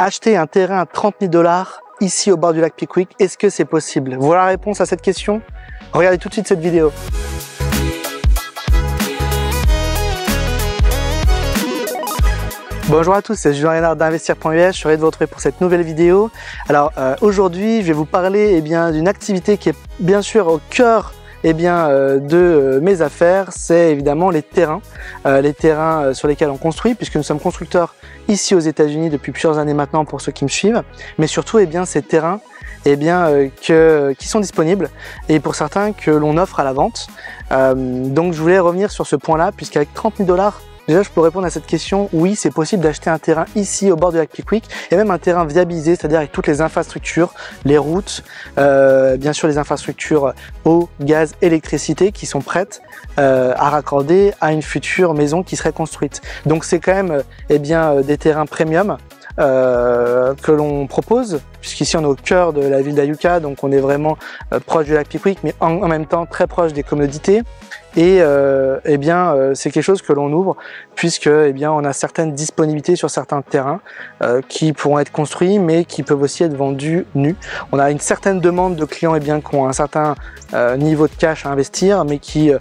Acheter un terrain à 30 000 $ ici au bord du lac Pickwick, est-ce que c'est possible? Voilà la réponse à cette question. Regardez tout de suite cette vidéo. Bonjour à tous, c'est Julien Renard d'Investir.us, je suis ravi de vous retrouver pour cette nouvelle vidéo. Alors aujourd'hui, je vais vous parler d'une activité qui est bien sûr au cœur de mes affaires, c'est évidemment les terrains sur lesquels on construit, puisque nous sommes constructeurs ici aux États-Unis depuis plusieurs années maintenant pour ceux qui me suivent, mais surtout ces terrains qui sont disponibles et pour certains que l'on offre à la vente. Donc je voulais revenir sur ce point-là, puisqu'avec 30 000 $, déjà, je peux répondre à cette question. Oui, c'est possible d'acheter un terrain ici au bord du lac Pickwick et même un terrain viabilisé, c'est-à-dire avec toutes les infrastructures, les routes, bien sûr les infrastructures eau, gaz, électricité qui sont prêtes à raccorder à une future maison qui serait construite. Donc c'est quand même des terrains premium que l'on propose, puisqu'ici on est au cœur de la ville d'Ayuka, donc on est vraiment proche du lac Pickwick, mais en même temps très proche des commodités. Et c'est quelque chose que l'on ouvre puisque on a certaines disponibilités sur certains terrains qui pourront être construits mais qui peuvent aussi être vendus nus. On a une certaine demande de clients qui ont un certain niveau de cash à investir mais qui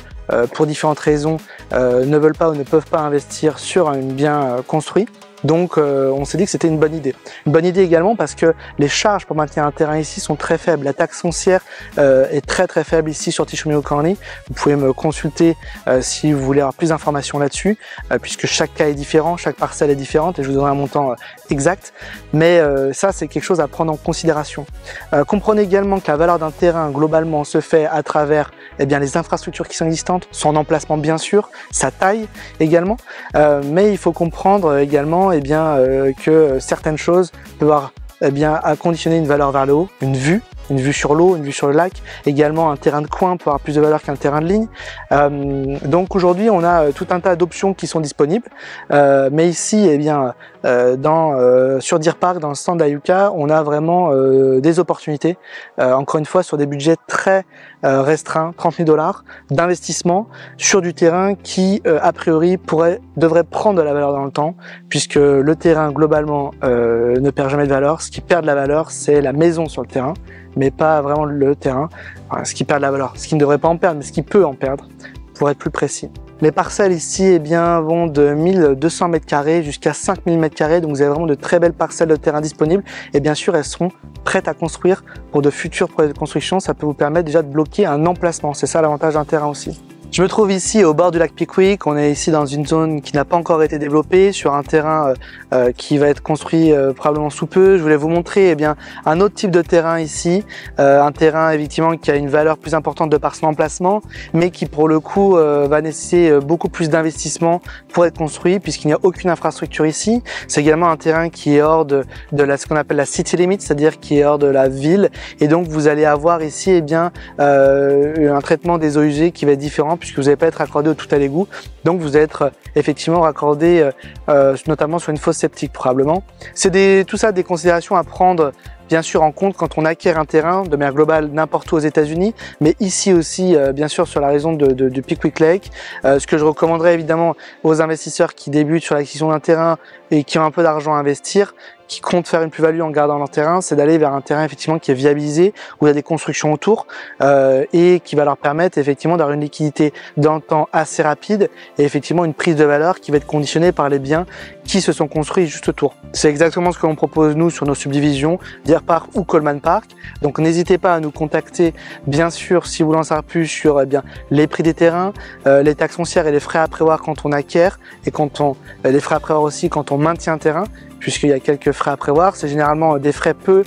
pour différentes raisons ne veulent pas ou ne peuvent pas investir sur un bien construit. Donc on s'est dit que c'était une bonne idée. Une bonne idée également parce que les charges pour maintenir un terrain ici sont très faibles. La taxe foncière est très faible ici sur Tishomingo County. Vous pouvez me consulter si vous voulez avoir plus d'informations là-dessus, puisque chaque cas est différent, chaque parcelle est différente et je vous donnerai un montant exact. Mais ça c'est quelque chose à prendre en considération. Comprenez également que la valeur d'un terrain globalement se fait à travers les infrastructures qui sont existantes, son emplacement bien sûr, sa taille également, mais il faut comprendre également que certaines choses peuvent conditionner une valeur vers le haut, une vue sur l'eau, une vue sur le lac, également un terrain de coin peut avoir plus de valeur qu'un terrain de ligne. Donc aujourd'hui on a tout un tas d'options qui sont disponibles, mais ici sur Deer Park, dans le stand d'Ayuka, on a vraiment des opportunités, encore une fois sur des budgets très restreints, 30 000 $ d'investissement sur du terrain qui a priori devrait prendre de la valeur dans le temps, puisque le terrain globalement ne perd jamais de valeur. Ce qui perd de la valeur c'est la maison sur le terrain, mais pas vraiment le terrain. Enfin, ce qui perd de la valeur, ce qui ne devrait pas en perdre, mais ce qui peut en perdre, pour être plus précis. Les parcelles ici vont de 1200 m² jusqu'à 5000 m², donc vous avez vraiment de très belles parcelles de terrain disponibles et bien sûr elles seront prêtes à construire pour de futurs projets de construction. Ça peut vous permettre déjà de bloquer un emplacement, c'est ça l'avantage d'un terrain aussi. Je me trouve ici au bord du lac Pickwick, on est ici dans une zone qui n'a pas encore été développée, sur un terrain qui va être construit probablement sous peu. Je voulais vous montrer un autre type de terrain ici, un terrain effectivement qui a une valeur plus importante de par son emplacement, mais qui pour le coup va nécessiter beaucoup plus d'investissement pour être construit, puisqu'il n'y a aucune infrastructure ici. C'est également un terrain qui est hors de ce qu'on appelle la city limit, c'est-à-dire qui est hors de la ville, et donc vous allez avoir ici un traitement des eaux usées qui va être différent, puisque vous n'allez pas être raccordé au tout à l'égout, donc vous allez être effectivement raccordé notamment sur une fosse septique probablement. C'est tout ça des considérations à prendre bien sûr en compte quand on acquiert un terrain de manière globale n'importe où aux États-Unis, mais ici aussi bien sûr sur la région du Pickwick Lake. Ce que je recommanderais évidemment aux investisseurs qui débutent sur l'acquisition d'un terrain et qui ont un peu d'argent à investir, qui comptent faire une plus-value en gardant leur terrain, c'est d'aller vers un terrain effectivement qui est viabilisé, où il y a des constructions autour et qui va leur permettre effectivement d'avoir une liquidité dans le temps assez rapide et effectivement une prise de valeur qui va être conditionnée par les biens qui se sont construits juste autour. C'est exactement ce que l'on propose nous sur nos subdivisions, Deer Park ou Coleman Park. Donc n'hésitez pas à nous contacter bien sûr si vous voulez en savoir plus sur les prix des terrains, les taxes foncières et les frais à prévoir quand on acquiert et les frais à prévoir aussi quand on maintient un terrain, puisqu'il y a quelques frais à prévoir. C'est généralement des frais peu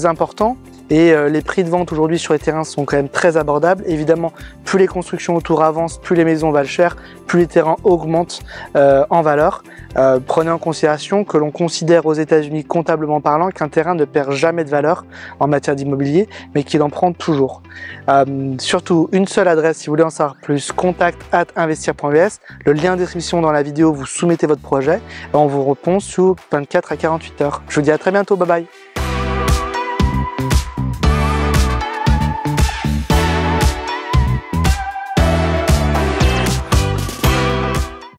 importants et les prix de vente aujourd'hui sur les terrains sont quand même très abordables. Évidemment, plus les constructions autour avancent, plus les maisons valent cher, plus les terrains augmentent en valeur. Prenez en considération que l'on considère aux États-Unis comptablement parlant qu'un terrain ne perd jamais de valeur en matière d'immobilier, mais qu'il en prend toujours. Surtout, une seule adresse si vous voulez en savoir plus, contact@investir.us. Le lien de description dans la vidéo, vous soumettez votre projet et on vous répond sous 24 à 48 heures. Je vous dis à très bientôt, bye bye.